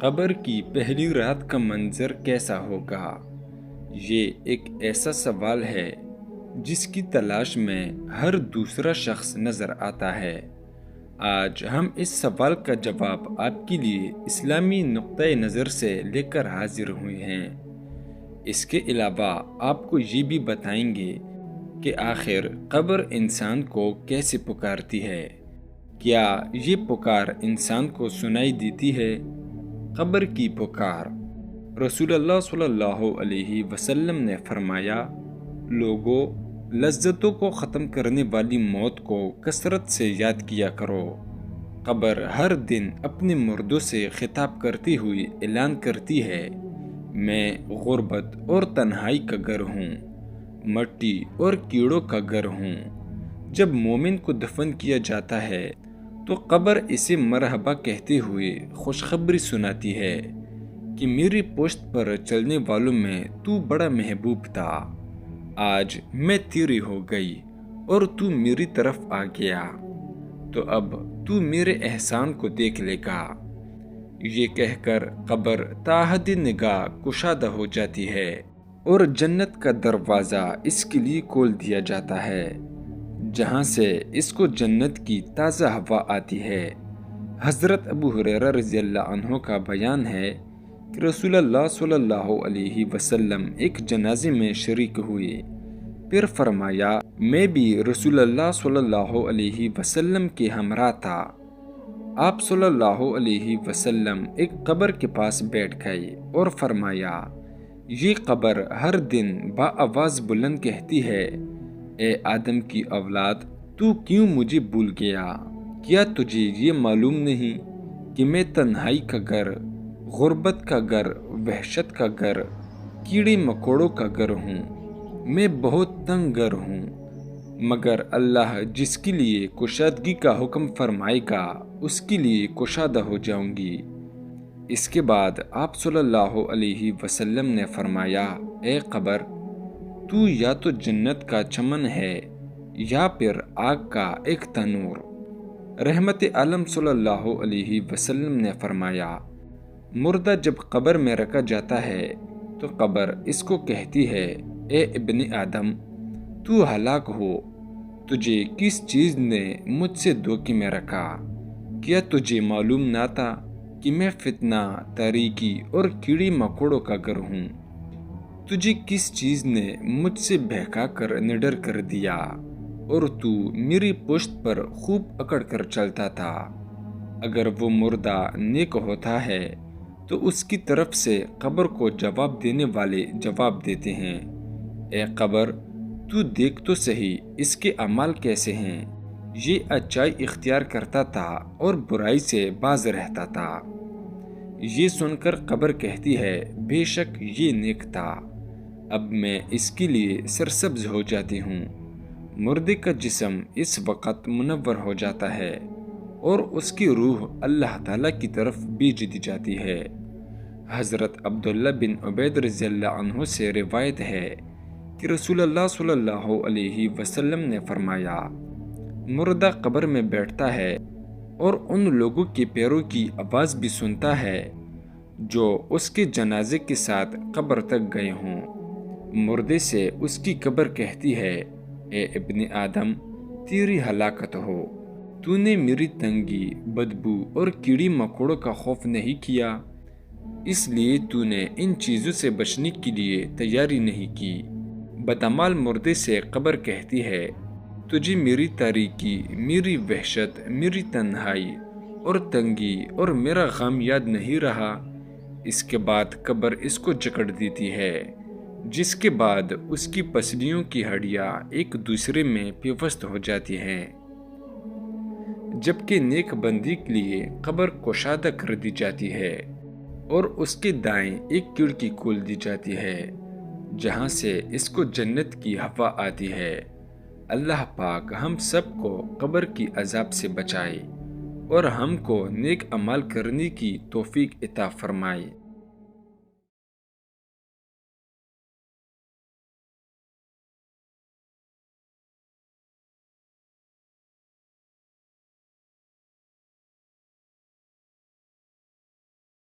قبر کی پہلی رات کا منظر کیسا ہوگا؟ یہ ایک ایسا سوال ہے جس کی تلاش میں ہر دوسرا شخص نظر آتا ہے۔ آج ہم اس سوال کا جواب آپ کے لیے اسلامی نقطۂ نظر سے لے کر حاضر ہوئے ہیں۔ اس کے علاوہ آپ کو یہ بھی بتائیں گے کہ آخر قبر انسان کو کیسے پکارتی ہے؟ کیا یہ پکار انسان کو سنائی دیتی ہے؟ قبر کی پکار۔ رسول اللہ صلی اللہ علیہ وسلم نے فرمایا، لوگوں، لذتوں کو ختم کرنے والی موت کو کثرت سے یاد کیا کرو۔ قبر ہر دن اپنے مردوں سے خطاب کرتی ہوئی اعلان کرتی ہے، میں غربت اور تنہائی کا گھر ہوں، مٹی اور کیڑوں کا گھر ہوں۔ جب مومن کو دفن کیا جاتا ہے تو قبر اسے مرحبا کہتے ہوئے خوشخبری سناتی ہے کہ میری پشت پر چلنے والوں میں تو بڑا محبوب تھا، آج میں تیری ہو گئی اور تو میری طرف آ گیا، تو اب تو میرے احسان کو دیکھ لے گا۔ یہ کہہ کر قبر تا حد نگاہ کشادہ ہو جاتی ہے اور جنت کا دروازہ اس کے لیے کھول دیا جاتا ہے، جہاں سے اس کو جنت کی تازہ ہوا آتی ہے۔ حضرت ابو ہریرہ رضی اللہ عنہ کا بیان ہے کہ رسول اللہ صلی اللہ علیہ وسلم ایک جنازے میں شریک ہوئے، پھر فرمایا، میں بھی رسول اللہ صلی اللہ علیہ وسلم کے ہمراہ تھا۔ آپ صلی اللہ علیہ وسلم ایک قبر کے پاس بیٹھ گئے اور فرمایا، یہ قبر ہر دن بآواز بلند کہتی ہے، اے آدم کی اولاد، تو کیوں مجھے بھول گیا؟ کیا تجھے یہ معلوم نہیں کہ میں تنہائی کا گھر، غربت کا گھر، وحشت کا گھر، کیڑے مکوڑوں کا گھر ہوں؟ میں بہت تنگ گھر ہوں، مگر اللہ جس کے لیے کشادگی کا حکم فرمائے گا اس کے لیے کشادہ ہو جاؤں گی۔ اس کے بعد آپ صلی اللہ علیہ وسلم نے فرمایا، اے قبر، تو یا تو جنت کا چمن ہے یا پھر آگ کا ایک تنور۔ رحمت عالم صلی اللہ علیہ وسلم نے فرمایا، مردہ جب قبر میں رکھا جاتا ہے تو قبر اس کو کہتی ہے، اے ابن آدم، تو ہلاک ہو، تجھے کس چیز نے مجھ سے دھوکے میں رکھا؟ کیا تجھے معلوم نہ تھا کہ میں فتنہ، تاریکی اور کیڑی مکوڑوں کا گھر ہوں؟ تجھے کس چیز نے مجھ سے بہکا کر نڈر کر دیا اور تو میری پشت پر خوب اکڑ کر چلتا تھا؟ اگر وہ مردہ نیک ہوتا ہے تو اس کی طرف سے قبر کو جواب دینے والے جواب دیتے ہیں، اے قبر، تو دیکھ تو صحیح اس کے اعمال کیسے ہیں، یہ اچائی اختیار کرتا تھا اور برائی سے باز رہتا تھا۔ یہ سن کر قبر کہتی ہے، بے شک یہ نیک تھا، اب میں اس کے لیے سرسبز ہو جاتی ہوں۔ مردے کا جسم اس وقت منور ہو جاتا ہے اور اس کی روح اللہ تعالیٰ کی طرف بھیج دی جاتی ہے۔ حضرت عبداللہ بن عبید رضی اللہ عنہ سے روایت ہے کہ رسول اللہ صلی اللہ علیہ وسلم نے فرمایا، مردہ قبر میں بیٹھتا ہے اور ان لوگوں کے پیروں کی آواز بھی سنتا ہے جو اس کے جنازے کے ساتھ قبر تک گئے ہوں۔ مردے سے اس کی قبر کہتی ہے، اے ابن آدم، تیری ہلاکت ہو، تو نے میری تنگی، بدبو اور کیڑی مکوڑوں کا خوف نہیں کیا، اس لیے تو نے ان چیزوں سے بچنے کے لیے تیاری نہیں کی۔ بدعمال مردے سے قبر کہتی ہے، تجھے میری تاریکی، میری وحشت، میری تنہائی اور تنگی اور میرا غم یاد نہیں رہا؟ اس کے بعد قبر اس کو جکڑ دیتی ہے، جس کے بعد اس کی پسلیوں کی ہڈیاں ایک دوسرے میں پیوست ہو جاتی ہیں، جبکہ نیک بندی کے لیے قبر کشادہ کر دی جاتی ہے اور اس کے دائیں ایک کھڑکی کھول دی جاتی ہے، جہاں سے اس کو جنت کی ہوا آتی ہے۔ اللہ پاک ہم سب کو قبر کی عذاب سے بچائے اور ہم کو نیک عمل کرنے کی توفیق عطا فرمائے۔